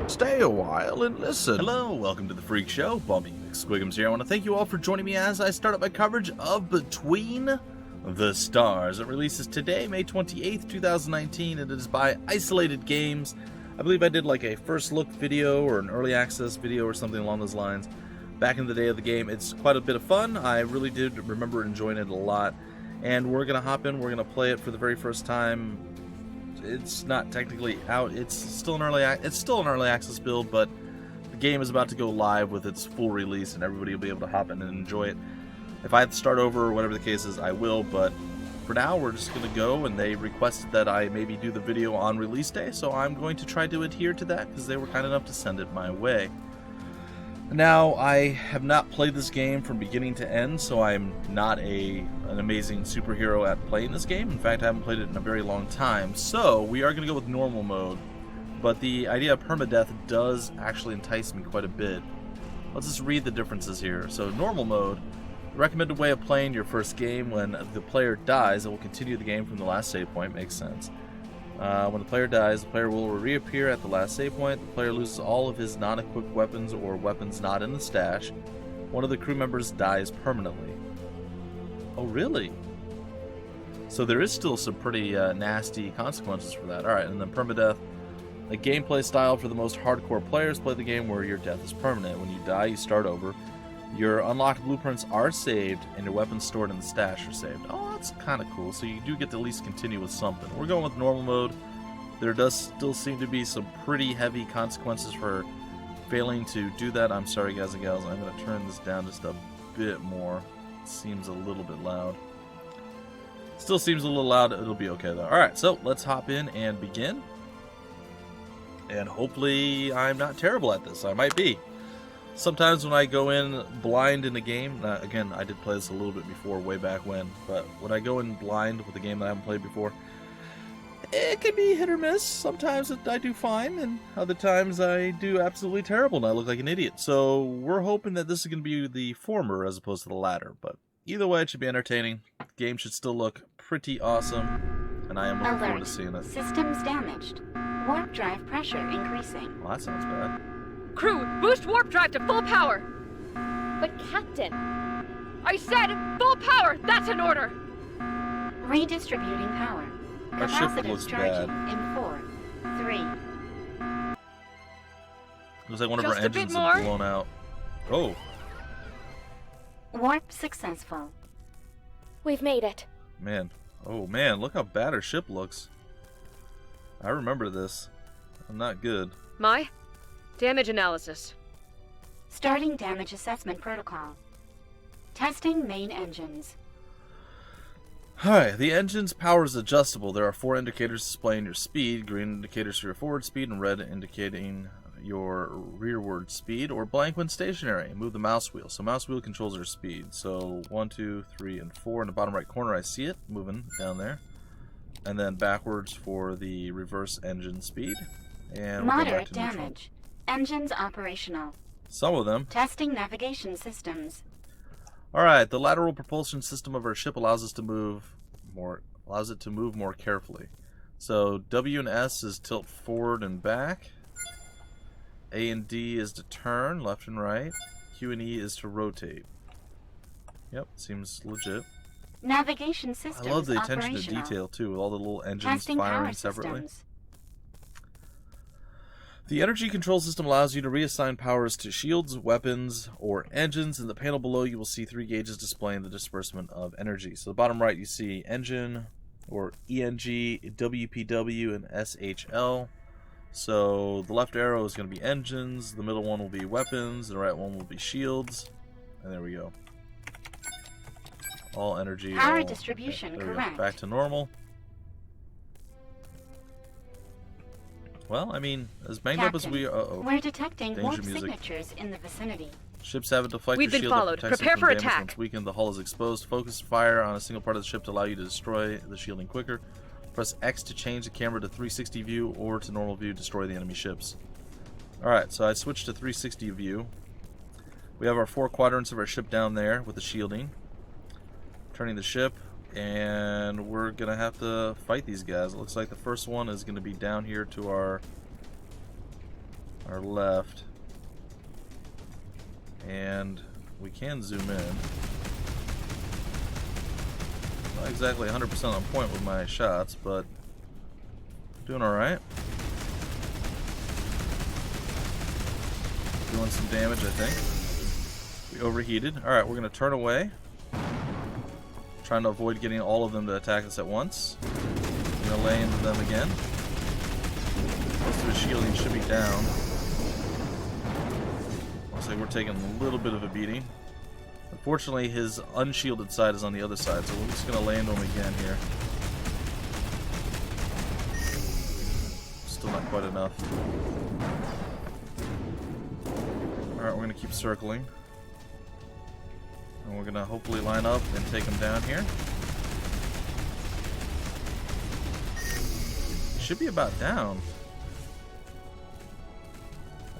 Stay a while and listen. Hello, welcome to the Freak Show. Bumpy McSquigums here. I want to thank you all for joining me as I start up my coverage of Between the Stars. It releases today, May 28th, 2019, and it is by Isolated Games. I believe I did like a first look video or an early access video or something along those lines back in the day of the game. It's quite a bit of fun. I really did remember enjoying it a lot. And we're going to hop in, we're going to play it for the very first time. It's not technically out. It's still an early access build, but the game is about to go live with its full release, and everybody will be able to hop in and enjoy it. If I have to start over or whatever the case is, I will. But for now, we're just going to go, and they requested that I maybe do the video on release day, so I'm going to try to adhere to that because they were kind enough to send it my way. Now, I have not played this game from beginning to end, so I'm not an amazing superhero at playing this game. In fact, I haven't played it in a very long time. So, we are going to go with normal mode. But the idea of permadeath does actually entice me quite a bit. Let's just read the differences here. So, normal mode, the recommended way of playing your first game. When the player dies, it will continue the game from the last save point. Makes sense. When the player dies, the player will reappear at the last save point. The player loses all of his non-equipped weapons or weapons not in the stash. One of the crew members dies permanently. Oh, really? So there is still some pretty nasty consequences for that. Alright, and then permadeath. A gameplay style for the most hardcore players. Play the game where your death is permanent. When you die, you start over. Your unlocked blueprints are saved, and your weapons stored in the stash are saved. Oh, that's kind of cool. So you do get to at least continue with something. We're going with normal mode. There does still seem to be some pretty heavy consequences for failing to do that. I'm sorry, guys and gals. I'm going to turn this down just a bit more. It seems a little bit loud. Still seems a little loud. It'll be okay, though. Alright, so let's hop in and begin. And hopefully I'm not terrible at this. I might be. Sometimes when I go in blind in a game, again, I did play this a little bit before, way back when, but when I go in blind with a game that I haven't played before, it can be hit or miss. Sometimes I do fine, and other times I do absolutely terrible, and I look like an idiot. So we're hoping that this is going to be the former as opposed to the latter, but either way, it should be entertaining. The game should still look pretty awesome, and I am looking forward to seeing it. Systems damaged. Warp drive pressure increasing. Well, that sounds bad. Crew, boost warp drive to full power! But Captain... I said full power! That's an order! Redistributing power. Our ship looks charging bad. in 4, 3. Looks like one of our Just a bit engines more. is blown out. Oh, Warp successful. We've made it. man. Oh, man, look how bad our ship looks. I remember this. I'm not good. My damage analysis. Starting damage assessment protocol. Testing main engines. Alright, the engine's power is adjustable. There are 4 indicators displaying your speed. Green indicators for your forward speed and red indicating your rearward speed, or blank when stationary. Move the mouse wheel. So mouse wheel controls your speed. So 1, 2, 3, and 4. In the bottom right corner I see it moving down there. And then backwards for the reverse engine speed. And we'll go back Moderate to neutral. damage. Engines operational. Some of them. Testing navigation systems. Alright, the lateral propulsion system of our ship allows it to move more carefully. So W and S is tilt forward and back. A and D is to turn left and right. Q and E is to rotate. Yep, seems legit. Navigation systems I love the attention to operational. detail too, with all the little engines Testing firing power separately. systems. The energy control system allows you to reassign powers to shields, weapons, or engines. In the panel below, you will see 3 gauges displaying the disbursement of energy. So the bottom right, you see engine, or ENG, WPW, and SHL. So the left arrow is going to be engines, the middle one will be weapons, the right one will be shields, and there we go. All energy. Power all, distribution there we go. correct. Back to normal. Well, I mean, as banged up as Captain, we are, We're detecting Danger warp music. signatures in the vicinity. Ships have a deflector We've been shield followed. that protects Prepare them for from damage attack. once weakened. The hull is exposed. Focus fire on a single part of the ship to allow you to destroy the shielding quicker. Press X to change the camera to 360 view or to normal view to destroy the enemy ships. Alright, so I switched to 360 view. We have our 4 quadrants of our ship down there with the shielding. Turning the ship, and we're going to have to fight these guys. It looks like the first one is going to be down here to our our left. And we can zoom in. Not exactly 100% on point with my shots, but doing alright. Doing some damage, I think. We overheated. Alright, we're going to turn away. Trying to avoid getting all of them to attack us at once. We're going to lay into them again. Most of his shielding should be down. Looks like we're taking a little bit of a beating. Unfortunately, his unshielded side is on the other side, so we're just going to land on him again here. Still not quite enough. Alright, we're going to keep circling. And we're going to hopefully line up and take him down here. He should be about down.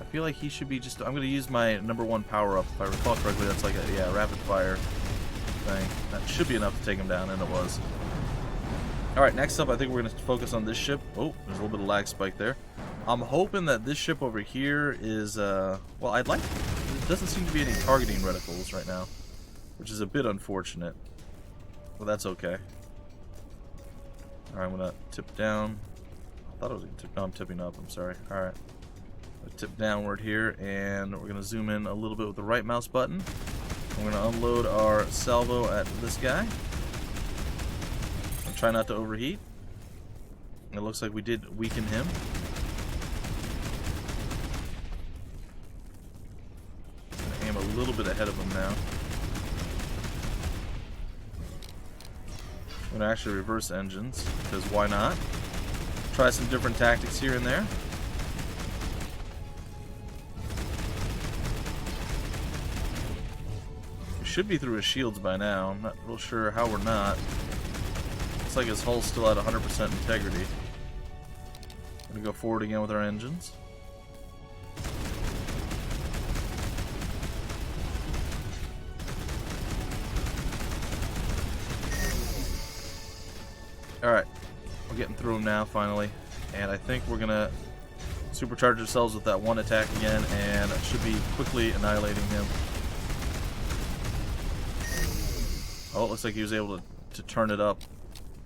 I feel like he should be just... I'm going to use my #1 power-up. If I recall correctly, that's like a, yeah, rapid fire thing. That should be enough to take him down, and it was. Alright, next up, I think we're going to focus on this ship. Oh, there's a little bit of lag spike there. I'm hoping that this ship over here is, well, I'd like... There doesn't seem to be any targeting reticles right now, which is a bit unfortunate. Well, that's okay. Alright, I'm going to tip down. I thought I was going to tip... No, I'm tipping up. I'm sorry. Alright. Tip downward here, and we're going to zoom in a little bit with the right mouse button. We're going to unload our salvo at this guy. And try not to overheat. It looks like we did weaken him. I'm going to aim a little bit ahead of him now. I'm going to actually reverse engines, because why not? Try some different tactics here and there. Should be through his shields by now. I'm not real sure how we're not. Looks like his hull's still at 100% integrity. Gonna go forward again with our engines. Alright, we're getting through him now finally, and I think we're gonna supercharge ourselves with that one attack again, and it should be quickly annihilating him. Oh, it looks like he was able to turn it up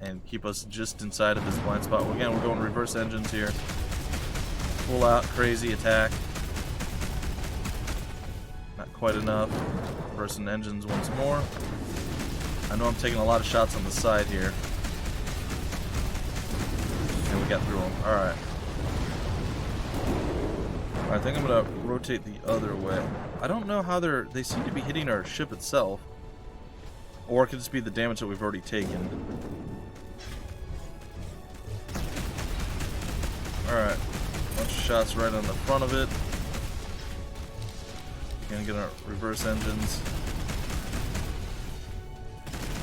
and keep us just inside of this blind spot. Well, again, we're going reverse engines here. Full out, crazy attack. Not quite enough. Reversing engines once more. I know I'm taking a lot of shots on the side here. And we got through them. Alright. I think I'm going to rotate the other way. I don't know how they seem to be hitting our ship itself. Or it could just be the damage that we've already taken. Alright. Bunch of shots right on the front of it. Again, gonna reverse engines.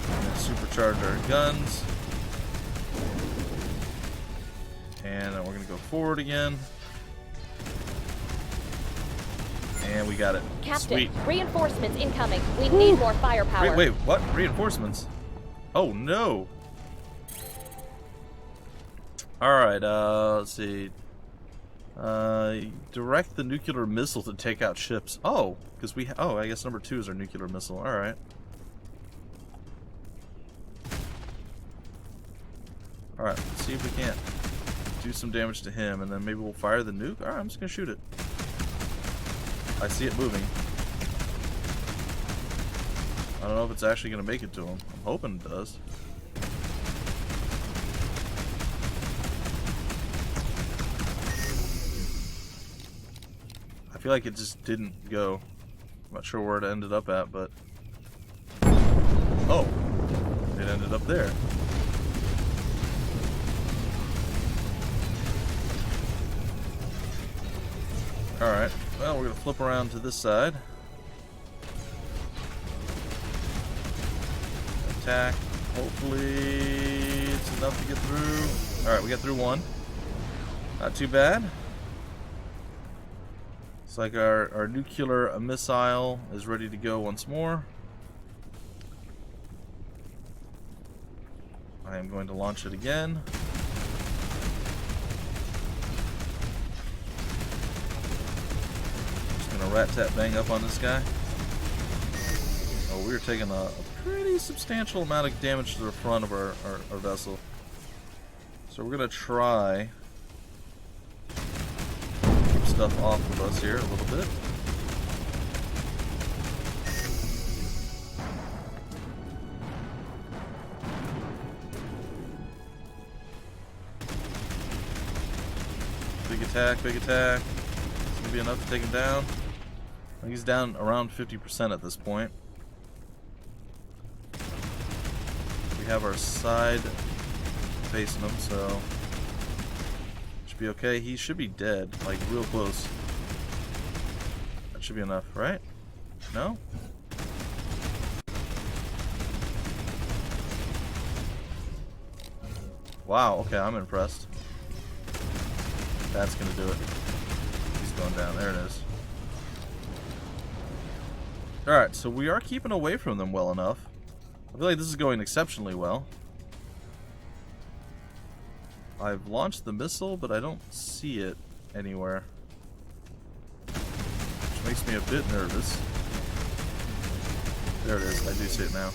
And supercharge our guns. And then we're gonna go forward again. And we got it. Captain, Sweet. Reinforcements incoming. We need more firepower. Wait, what? Reinforcements? Oh, no. Alright, let's see. Direct the nuclear missile to take out ships. Oh, because I guess #2 is our nuclear missile. Alright. Alright, let's see if we can't do some damage to him, and then maybe we'll fire the nuke. Alright, I'm just gonna shoot it. I see it moving. I don't know if it's actually going to make it to him. I'm hoping it does. I feel like it just didn't go. I'm not sure where it ended up at, but... Oh! It ended up there. Alright. Well, we're going to flip around to this side. Attack. Hopefully it's enough to get through. Alright, we got through one. Not too bad. It's like our nuclear missile is ready to go once more. I am going to launch it again. gonna rat-tat-bang up on this guy. Oh, we're taking a pretty substantial amount of damage to the front of our vessel. So we're gonna try keep stuff off of us here a little bit. Big attack, big attack. It's gonna be enough to take him down. I think he's down around 50% at this point. We have our side facing him, so should be okay. He should be dead, like real close. That should be enough, right? No? Wow, okay, I'm impressed. That's gonna do it. He's going down. There it is. Alright, so we are keeping away from them well enough. I feel like this is going exceptionally well. I've launched the missile, but I don't see it anywhere. Which makes me a bit nervous. There it is. I do see it now.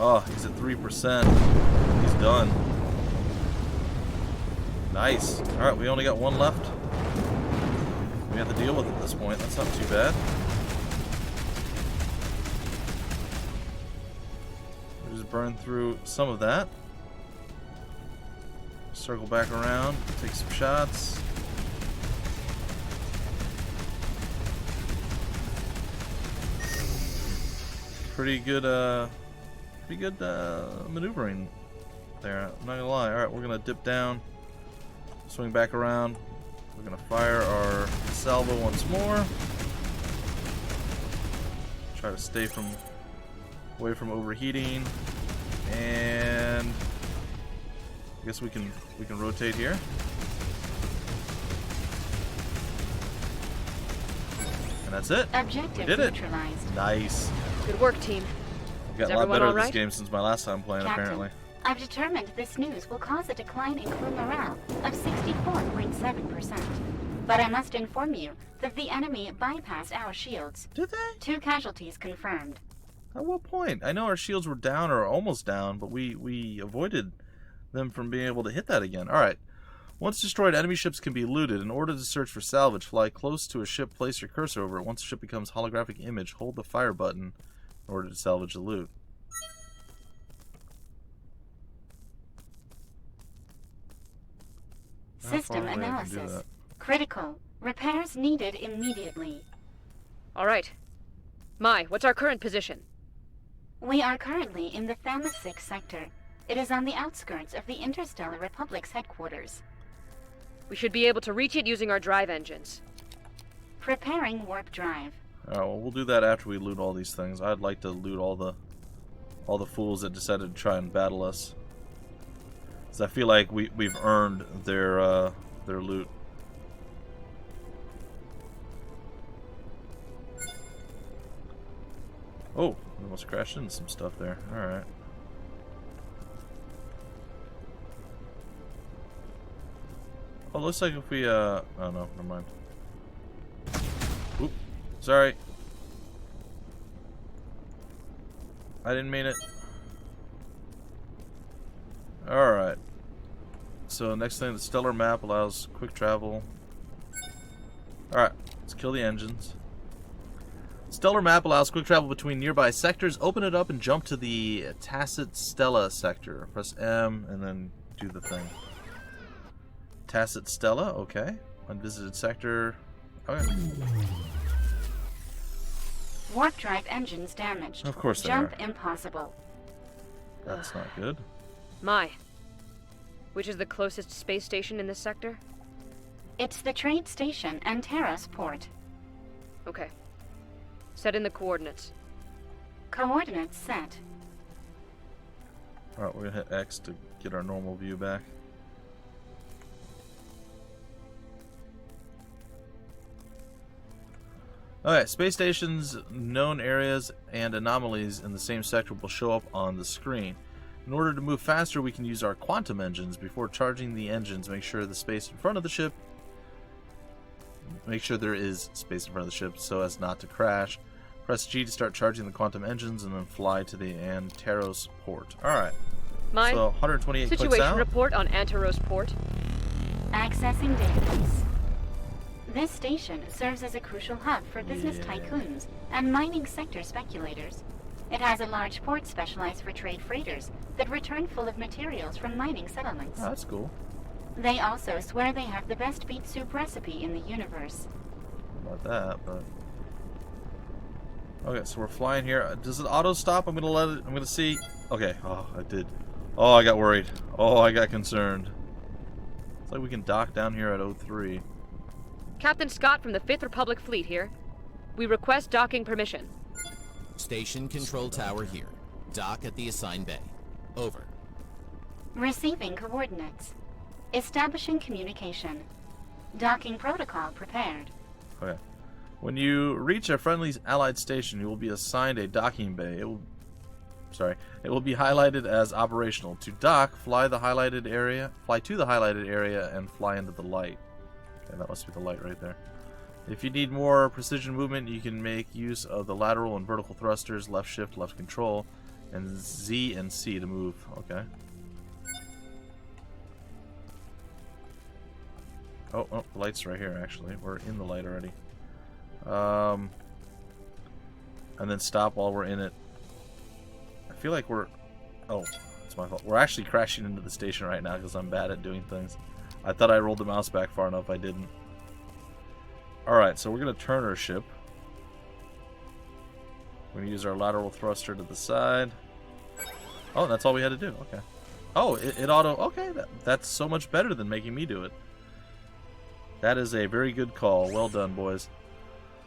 Oh, he's at 3%. He's done. Nice. Alright, we only got one left. We have to deal with it at this point. That's not too bad. We just burn through some of that. Circle back around. Take some shots. Pretty good maneuvering there. I'm not gonna lie. Alright, we're gonna dip down, swing back around. We're gonna fire our salvo once more. Try to stay away from overheating. And I guess we can rotate here. And that's it. Objective We did it. neutralized. Nice. Good work, team. Got a lot better at this game since my last time playing, Captain, apparently. I've determined this news will cause a decline in crew morale of 64.7%. But I must inform you that the enemy bypassed our shields. Did they? 2 casualties confirmed. At what point? I know our shields were down or almost down, but we avoided them from being able to hit that again. Alright. Once destroyed, enemy ships can be looted. In order to search for salvage, fly close to a ship, place your cursor over it. Once the ship becomes holographic image, hold the fire button in order to salvage the loot. System analysis. Critical. Repairs needed immediately. All right. Mai, what's our current position? We are currently in the Thamasik sector. It is on the outskirts of the Interstellar Republic's headquarters. We should be able to reach it using our drive engines. Preparing warp drive. Alright, well, we'll do that after we loot all these things. I'd like to loot all the fools that decided to try and battle us. Because I feel like we've earned their loot. Oh, we almost crashed into some stuff there. Alright. Oh, looks like if we, oh no, never mind. Oop, sorry. I didn't mean it. Alright. So, next thing, the stellar map allows quick travel. Alright, let's kill the engines. Stellar map allows quick travel between nearby sectors. Open it up and jump to the Tacit Stella sector. Press M and then do the thing. Tacit Stella, okay. Unvisited sector. Okay. Warp drive engines damaged. Of course they Jump are. impossible. That's not good. Mai, which is the closest space station in this sector? It's the trade station and Terra's port. Okay. Set in the coordinates. Coordinates set. Alright, we're gonna hit X to get our normal view back. Alright, space stations, known areas, and anomalies in the same sector will show up on the screen. In order to move faster, we can use our quantum engines. Before charging the engines, make sure the space in front of the ship. Make sure there is space in front of the ship so as not to crash. Press G to start charging the quantum engines and then fly to the Anteros port. Alright. Mine. So 128 clicks Situation out. report on Anteros port. Accessing database. This station serves as a crucial hub for business tycoons and mining sector speculators. It has a large port specialized for trade freighters that return full of materials from mining settlements. Oh, that's cool. They also swear they have the best beet soup recipe in the universe. About that, but... Okay, so we're flying here. Does it auto stop? I'm gonna see. Okay, oh, I did. Oh, I got worried. Oh, I got concerned. It's like we can dock down here at 03. Captain Scott from the 5th Republic Fleet here. We request docking permission. Station control tower here. Dock at the assigned bay. Over. Receiving coordinates. Establishing communication. Docking protocol prepared. Okay. When you reach a friendly allied station, you will be assigned a docking bay. It will be highlighted as operational. To dock, fly to the highlighted area and fly into the light. Okay, that must be the light right there. If you need more precision movement, you can make use of the lateral and vertical thrusters, left shift, left control, and Z and C to move. Okay. Oh, the light's right here, actually. We're in the light already. And then stop while we're in it. I feel like we're... Oh, it's my fault. We're actually crashing into the station right now because I'm bad at doing things. I thought I rolled the mouse back far enough. I didn't. Alright, so we're going to turn our ship. We're going to use our lateral thruster to the side. Oh, that's all we had to do. Okay. Oh, it auto... Okay, that's so much better than making me do it. That is a very good call. Well done, boys.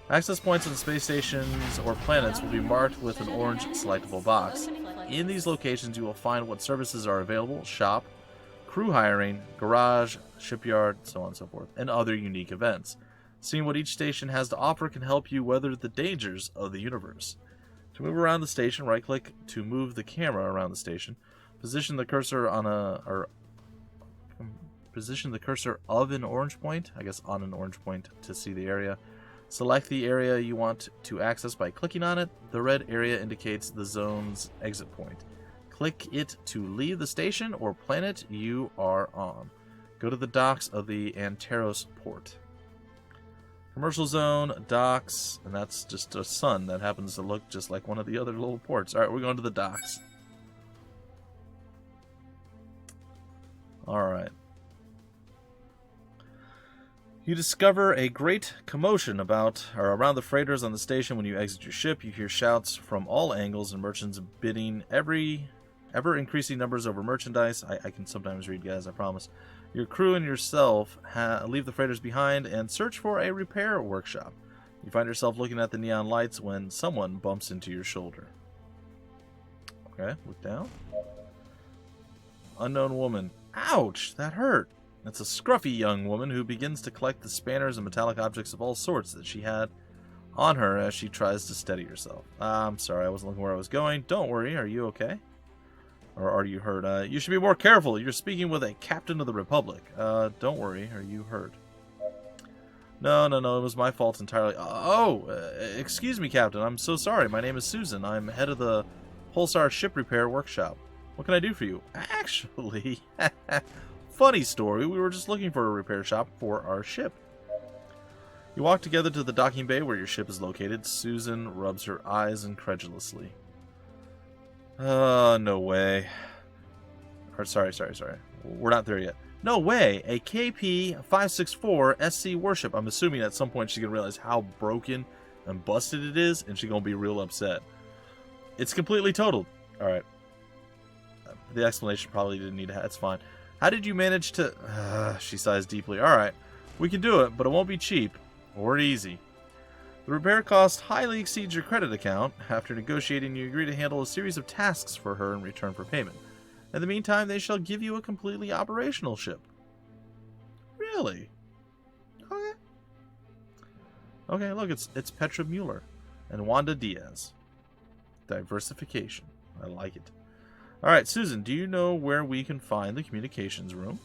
Access points on space stations or planets will be marked with an orange selectable box. In these locations, you will find what services are available, shop, crew hiring, garage, shipyard, so on and so forth, and other unique events. Seeing what each station has to offer can help you weather the dangers of the universe. To move around the station, right-click to move the camera around the station. Position the cursor of an orange point, I guess on an orange point, to see the area. Select the area you want to access by clicking on it. The red area indicates the zone's exit point. Click it to leave the station or planet you are on. Go to the docks of the Anteros port. Commercial zone, docks, and that's just a sun that happens to look just like one of the other little ports. Alright, we're going to the docks. Alright. You discover a great commotion around the freighters on the station. When you exit your ship, you hear shouts from all angles and merchants bidding ever increasing numbers over merchandise. I can sometimes read, guys, I promise. Your crew and yourself leave the freighters behind and search for a repair workshop. You find yourself looking at the neon lights when someone bumps into your shoulder. Okay, look down. Unknown woman. Ouch, that hurt. It's a scruffy young woman who begins to collect the spanners and metallic objects of all sorts that she had on her as she tries to steady herself. I'm sorry, I wasn't looking where I was going. Don't worry, are you okay? Or are you hurt? You should be more careful. You're speaking with a captain of the Republic. Don't worry, are you hurt? No, it was my fault entirely. Excuse me, Captain. I'm so sorry. My name is Susan. I'm head of the Pulsar Ship Repair Workshop. What can I do for you? Actually... Funny story, we were just looking for a repair shop for our ship. You walk together to the docking bay where your ship is located. Susan rubs her eyes incredulously. No way. Or, sorry. We're not there yet. No way! A KP-564 SC warship. I'm assuming at some point she's going to realize how broken and busted it is, and she's going to be real upset. It's completely totaled. Alright. The explanation probably didn't need to have. It's fine. How did you manage to... she sighs deeply. Alright, we can do it, but it won't be cheap or easy. The repair cost highly exceeds your credit account. After negotiating, you agree to handle a series of tasks for her in return for payment. In the meantime, they shall give you a completely operational ship. Really? Okay. Okay, look, it's Petra Mueller and Wanda Diaz. Diversification. I like it. Alright, Susan, do you know where we can find the communications room?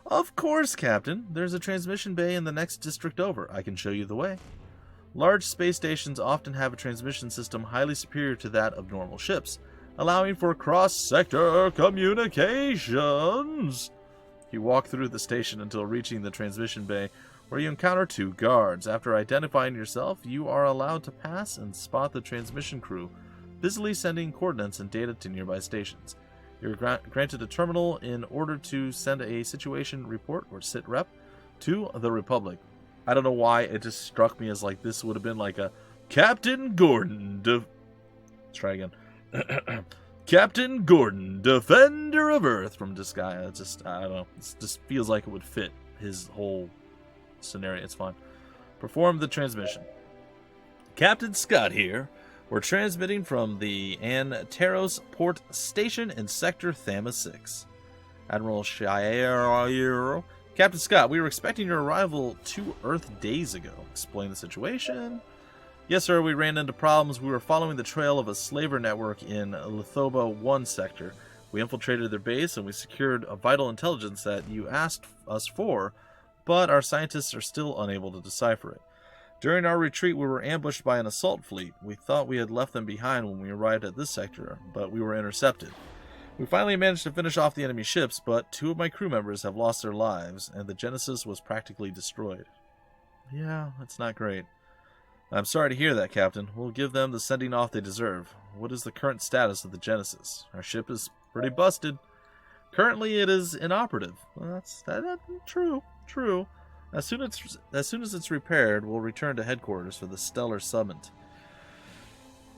Of course, Captain. There's a transmission bay in the next district over. I can show you the way. Large space stations often have a transmission system highly superior to that of normal ships, allowing for cross-sector communications. You walk through the station until reaching the transmission bay, where you encounter 2 guards. After identifying yourself, you are allowed to pass and spot the transmission crew, busily sending coordinates and data to nearby stations. You're granted a terminal in order to send a situation report, or sit rep, to the Republic. I don't know why it just struck me as like this would have been like a Captain Gordon. Let's try again. Captain Gordon, Defender of Earth from Disgaea. It's just, I don't know. It just feels like it would fit his whole scenario. It's fine. Perform the transmission. Captain Scott here. We're transmitting from the Anteros Port Station in Sector Thama 6. Admiral Shire. Captain Scott, we were expecting your arrival 2 Earth days ago. Explain the situation. Yes, sir, we ran into problems. We were following the trail of a slaver network in Lithoba 1 sector. We infiltrated their base and we secured a vital intelligence that you asked us for, but our scientists are still unable to decipher it. During our retreat, we were ambushed by an assault fleet. We thought we had left them behind when we arrived at this sector, but we were intercepted. We finally managed to finish off the enemy ships, but 2 of my crew members have lost their lives, and the Genesis was practically destroyed. Yeah, that's not great. I'm sorry to hear that, Captain. We'll give them the sending off they deserve. What is the current status of the Genesis? Our ship is pretty busted. Currently, it is inoperative. Well, that's true. As soon as it's repaired, we'll return to headquarters for the Stellar Summit.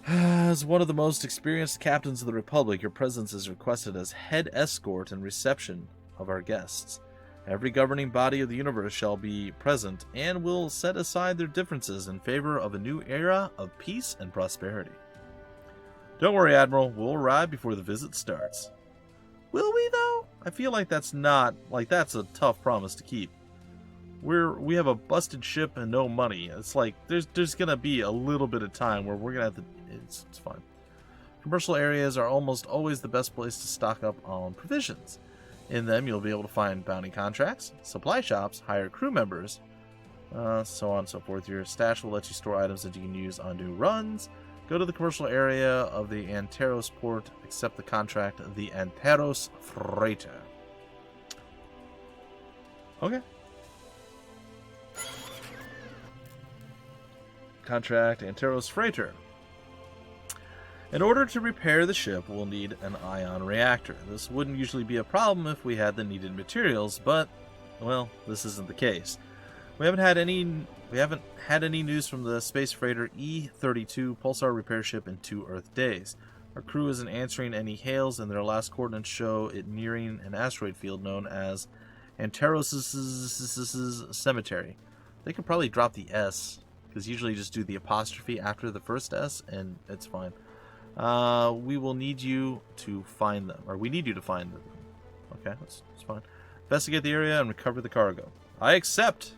As one of the most experienced captains of the Republic, your presence is requested as head escort and reception of our guests. Every governing body of the universe shall be present and will set aside their differences in favor of a new era of peace and prosperity. Don't worry, Admiral. We'll arrive before the visit starts. Will we, though? I feel like that's a tough promise to keep. We have a busted ship and no money. It's like there's gonna be a little bit of time where we're gonna have to. It's fine. Commercial areas are almost always the best place to stock up on provisions. In them, you'll be able to find bounty contracts, supply shops, hire crew members, so on and so forth. Your stash will let you store items that you can use on new runs. Go to the commercial area of the Anteros port, accept the contract of the Anteros Freighter. Okay. Contract Anteros Freighter. In order to repair the ship, we'll need an ion reactor. This wouldn't usually be a problem if we had the needed materials, but, well, this isn't the case. We haven't had any news from the space freighter E-32 pulsar repair ship in 2 Earth days. Our crew isn't answering any hails, and their last coordinates show it nearing an asteroid field known as Anteros' Cemetery. They could probably drop the S, because usually you just do the apostrophe after the first S, and it's fine. We will need you to find them. Or we need you to find them. Okay, that's fine. Investigate the area and recover the cargo. I accept!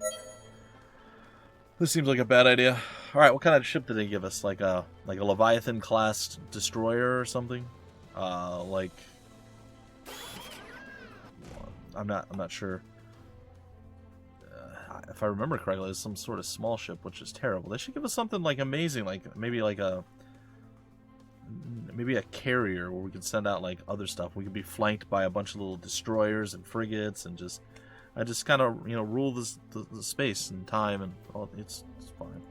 This seems like a bad idea. Alright, what kind of ship did they give us? Like a Leviathan-class destroyer or something? I'm not sure. If I remember correctly, it's some sort of small ship, which is terrible. They should give us something like amazing, like maybe a carrier where we can send out like other stuff. We could be flanked by a bunch of little destroyers and frigates, and just kind of rule the space and time, and all. It's fine.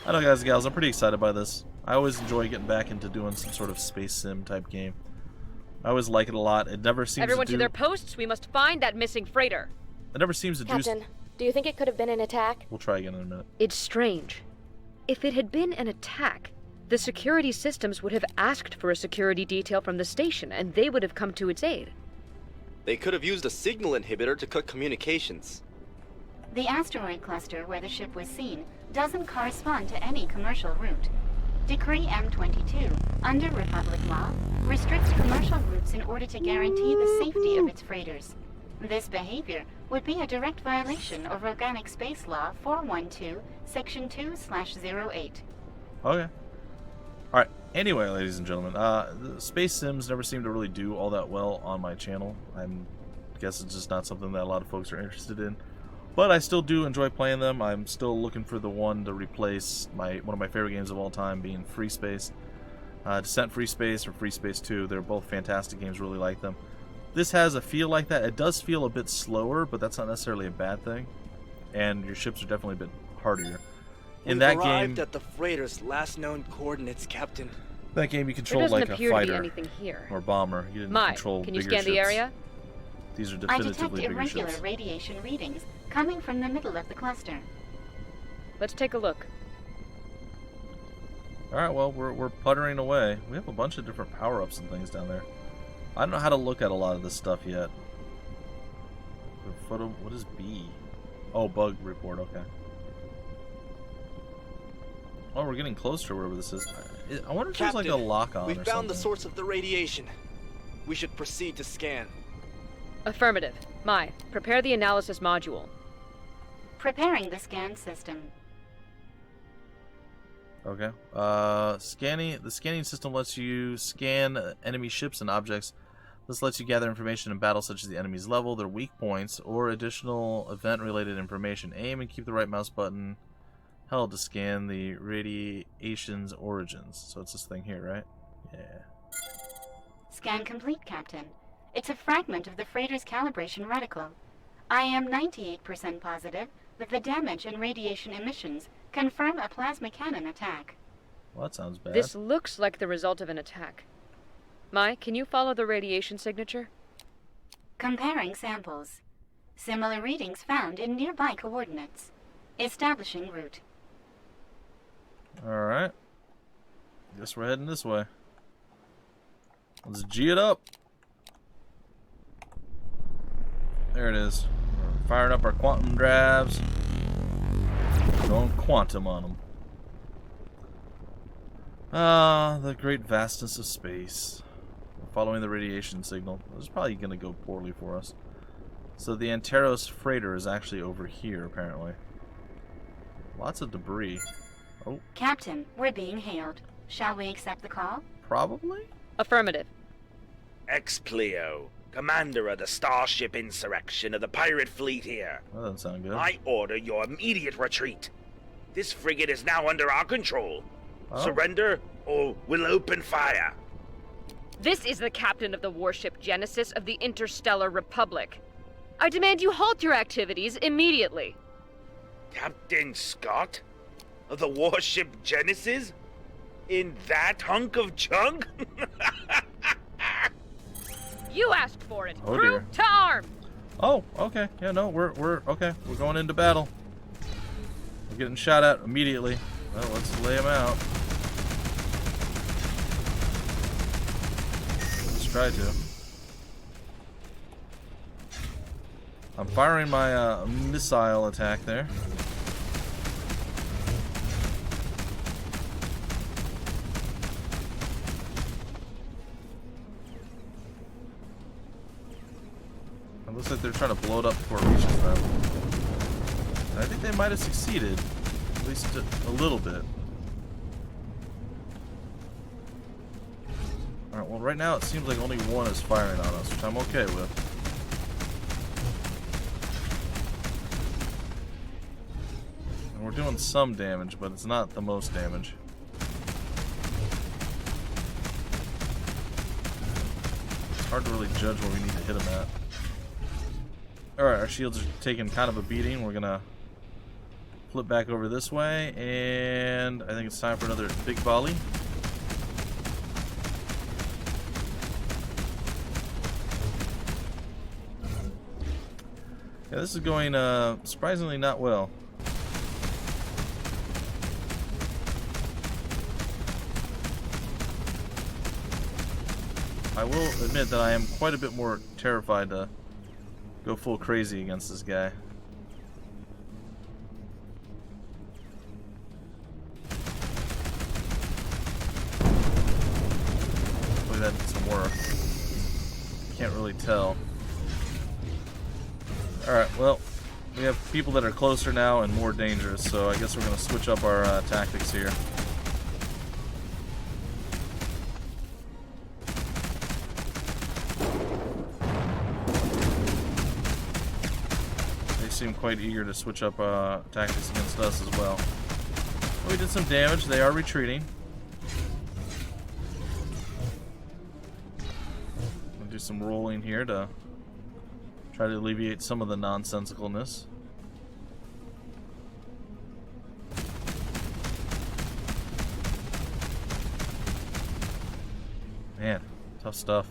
I know, guys and gals, I'm pretty excited by this. I always enjoy getting back into doing some sort of space sim type game. I always like it a lot. It never seems Everyone to to their posts. We must find that missing freighter. It never seems to Captain, do you think it could have been an attack? We'll try again in a minute. It's strange. If it had been an attack, the security systems would have asked for a security detail from the station, and they would have come to its aid. They could have used a signal inhibitor to cut communications. The asteroid cluster where the ship was seen doesn't correspond to any commercial route. Decree M22, under Republic law, restricts commercial routes in order to guarantee the safety of its freighters. This behavior would be a direct violation of Organic Space Law 412, Section 2/08. Okay. Alright, Anyway, ladies and gentlemen, the space sims never seem to really do all that well on my channel. I guess it's just not something that a lot of folks are interested in. But I still do enjoy playing them. I'm still looking for the one to replace one of my favorite games of all time, being Freespace. Descent Freespace or Freespace 2, they're both fantastic games, really like them. This has a feel like that. It does feel a bit slower, but that's not necessarily a bad thing. And your ships are definitely a bit hardier. In that We've game, arrived at the freighter's last known coordinates, Captain. that game you There control doesn't like a appear to be fighter anything here. or bomber. You didn't Mai, control can you bigger scan the ships. area? These are I detect definitively bigger irregular ships. radiation readings coming from the middle of the cluster. Let's take a look. Alright, well, we're puttering away. We have a bunch of different power-ups and things down there. I don't know how to look at a lot of this stuff yet. Photo, what is B? Oh, bug report, okay. Oh, we're getting closer to wherever this is. I wonder if there's like a lock-on or we something. found the source of the radiation. We should proceed to scan. Affirmative. Mai, prepare the analysis module. Preparing the scan system. Okay. The scanning system lets you scan enemy ships and objects. This lets you gather information in battle such as the enemy's level, their weak points, or additional event-related information. Aim and keep the right mouse button held to scan the radiation's origins. So it's this thing here, right? Yeah. Scan complete, Captain. It's a fragment of the freighter's calibration reticle. I am 98% positive that the damage and radiation emissions confirm a plasma cannon attack. Well, that sounds bad. This looks like the result of an attack. Mai, can you follow the radiation signature? Comparing samples. Similar readings found in nearby coordinates. Establishing route. Alright. Guess we're heading this way. Let's G it up. There it is. We're firing up our quantum drives. Going quantum on them. Ah, the great vastness of space. We're following the radiation signal. This is probably going to go poorly for us. So the Anteros freighter is actually over here, apparently. Lots of debris. Oh, Captain, we're being hailed. Shall we accept the call? probably? Affirmative. Ex-Pleo, commander of the Starship Insurrection of the pirate fleet here. That doesn't sound good. I order your immediate retreat. This frigate is now under our control. Oh. Surrender, or we'll open fire. This is the captain of the warship Genesis of the Interstellar Republic. I demand you halt your activities immediately. Captain Scott? Of the warship Genesis? In that hunk of junk? You asked for it. Oh, Crew dear. to arm. Oh, okay. Yeah, no, we're okay. We're going into battle. We're getting shot at immediately. Well, let's lay them out. Let's try to. I'm firing my missile attack there. It looks like they're trying to blow it up before it reaches them. And I think they might have succeeded. At least a little bit. Alright, well right now it seems like only one is firing on us, which I'm okay with. And we're doing some damage, but it's not the most damage. It's hard to really judge where we need to hit them at. Alright, our shields are taking kind of a beating. We're gonna flip back over this way, and I think it's time for another big volley. Yeah, this is going surprisingly not well. I will admit that I am quite a bit more terrified to go full crazy against this guy. Hopefully that did some work. Can't really tell. Alright, well, we have people that are closer now and more dangerous, so I guess we're going to switch up our tactics here. seem quite eager to switch up tactics against us as well. We did some damage. They are retreating. We'll do some rolling here to try to alleviate some of the nonsensicalness. Man, tough stuff.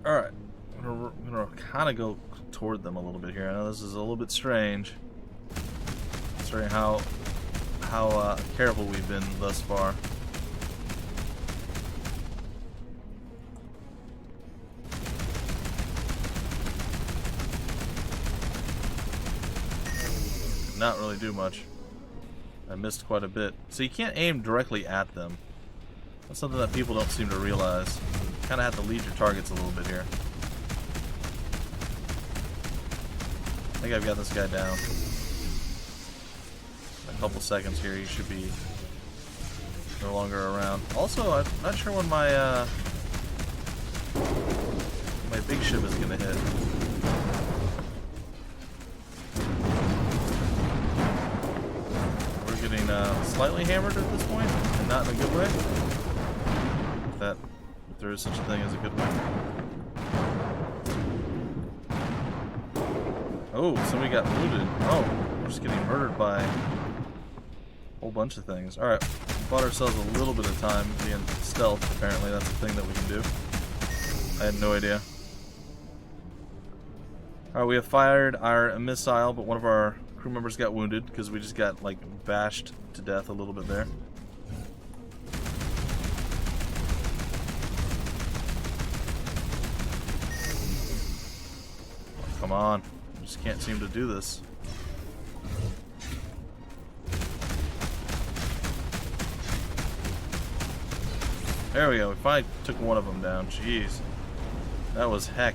Alright, I'm gonna kind of go toward them a little bit here. I know this is a little bit strange, considering how careful we've been thus far. Not really do much. I missed quite a bit. So you can't aim directly at them. That's something that people don't seem to realize. You kind of have to lead your targets a little bit here. I think I've got this guy down. In a couple seconds here, he should be no longer around. Also, I'm not sure when my big ship is going to hit. Getting slightly hammered at this point, and not in a good way. If there is such a thing as a good way. Oh, somebody got wounded. Oh, we're just getting murdered by a whole bunch of things. Alright, bought ourselves a little bit of time being stealth. Apparently that's a thing that we can do. I had no idea. Alright, we have fired our missile, but one of our crew members got wounded because we just got like bashed to death a little bit there. Oh, come on, just can't seem to do this. There we go. We finally took one of them down. Jeez, that was heck.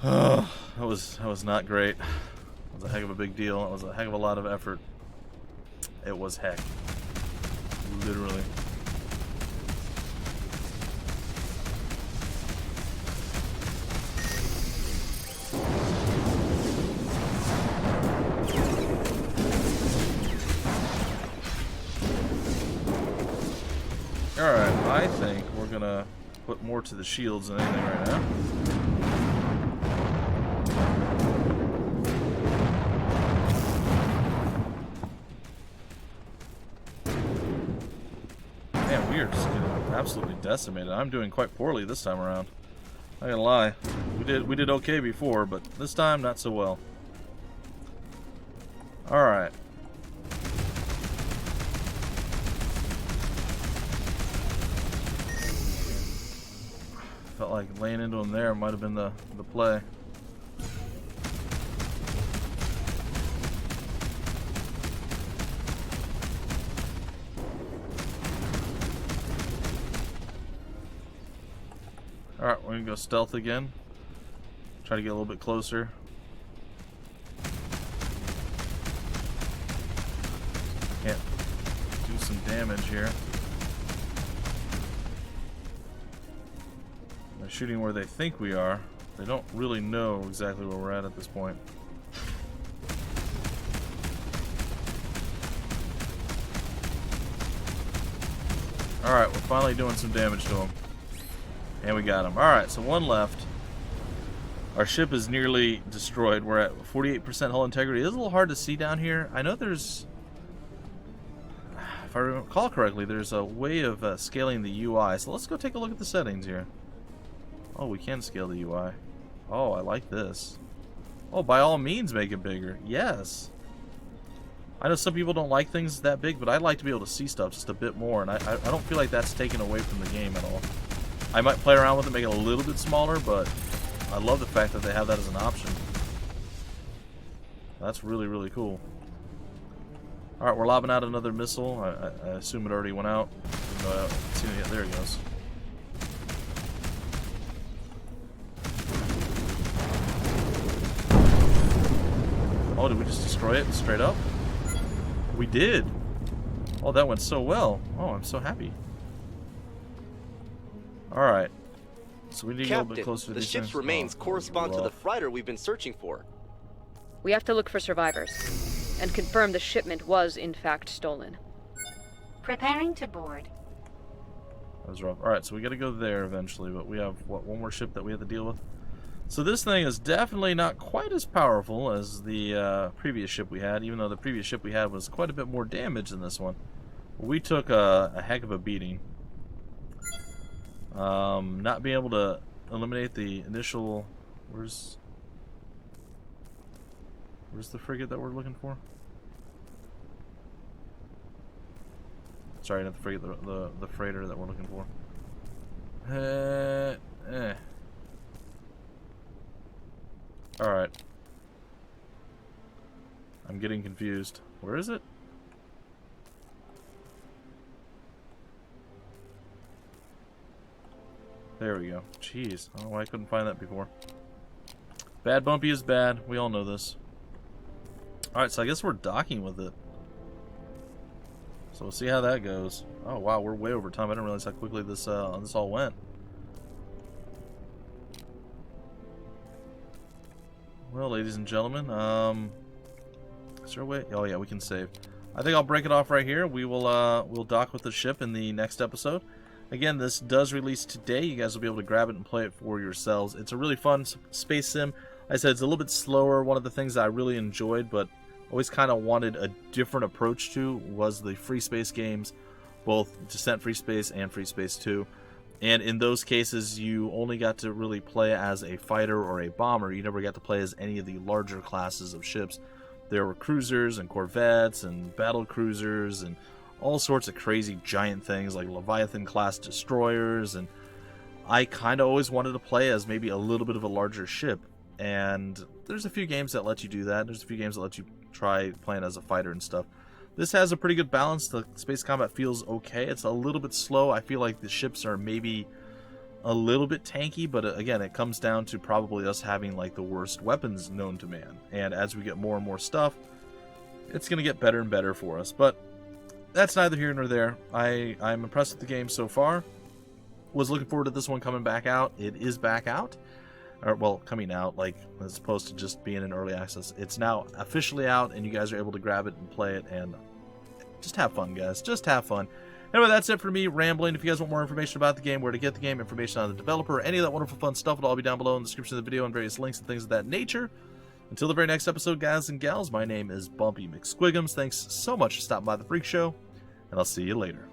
Oh, that was not great. It was a heck of a big deal. It was a heck of a lot of effort. It was heck. Literally. Alright, I think we're gonna put more to the shields than anything right now. We are just getting absolutely decimated. I'm doing quite poorly this time around. Not gonna lie. We did okay before, but this time not so well. Alright. Felt like laying into him there might have been the play. Alright, we're gonna go stealth again. Try to get a little bit closer. Can't do some damage here. They're shooting where they think we are. They don't really know exactly where we're at this point. Alright, we're finally doing some damage to them. And we got him. Alright, so one left. Our ship is nearly destroyed. We're at 48% hull integrity. It is a little hard to see down here. I know there's, if I recall correctly, there's a way of scaling the UI. So let's go take a look at the settings here. Oh, we can scale the UI. Oh, I like this. Oh, by all means make it bigger. Yes. I know some people don't like things that big, but I'd like to be able to see stuff just a bit more. And I don't feel like that's taken away from the game at all. I might play around with it, make it a little bit smaller, but I love the fact that they have that as an option. That's really, really cool. Alright, we're lobbing out another missile. I assume it already went out. Even though I haven't seen it yet. There it goes. Oh, did we just destroy it straight up? We did. Oh, that went so well. Oh, I'm so happy. Alright. So we need to go a bit Captain, closer to the these ship's things. remains Oh, correspond to the rough. freighter we've been searching for. We have to look for survivors and confirm the shipment was in fact stolen. Preparing to board. That was rough. Alright, so we gotta go there eventually, but we have, what, one more ship that we have to deal with? So this thing is definitely not quite as powerful as the previous ship we had, even though the previous ship we had was quite a bit more damage than this one. We took a heck of a beating. Not being able to eliminate the initial... Where's the frigate that we're looking for? Sorry, not the frigate, the freighter that we're looking for. Alright. I'm getting confused. Where is it? There we go. Jeez. I don't know why I couldn't find that before. Bad Bumpy is bad. We all know this. Alright, so I guess we're docking with it. So we'll see how that goes. Oh wow, we're way over time. I didn't realize how quickly this all went. Well, ladies and gentlemen, is there a way? Oh yeah, we can save. I think I'll break it off right here. We'll dock with the ship in the next episode. Again, this does release today. You guys will be able to grab it and play it for yourselves. It's a really fun space sim. Like I said, it's a little bit slower. One of the things that I really enjoyed, but always kind of wanted a different approach to, was the Freespace games, both Descent Freespace and Freespace 2. And in those cases, you only got to really play as a fighter or a bomber. You never got to play as any of the larger classes of ships. There were cruisers and corvettes and battle cruisers and all sorts of crazy giant things like Leviathan class destroyers. And I kind of always wanted to play as maybe a little bit of a larger ship. And there's a few games that let you do that. There's a few games that let you try playing as a fighter and stuff. This has a pretty good balance. The space combat feels okay. It's a little bit slow. I feel like the ships are maybe a little bit tanky, but again, it comes down to probably us having like the worst weapons known to man. And as we get more and more stuff, it's going to get better and better for us. But that's neither here nor there. I'm impressed with the game so far. Was looking forward to this one coming back out. It is back out. Or, well, coming out, like, as opposed to just being in early access. It's now officially out, and you guys are able to grab it and play it, and just have fun, guys. Just have fun. Anyway, that's it for me rambling. If you guys want more information about the game, where to get the game, information on the developer, any of that wonderful fun stuff, it'll all be down below in the description of the video and various links and things of that nature. Until the very next episode, guys and gals, my name is Bumpy McSquigums. Thanks so much for stopping by the Freak Show, and I'll see you later.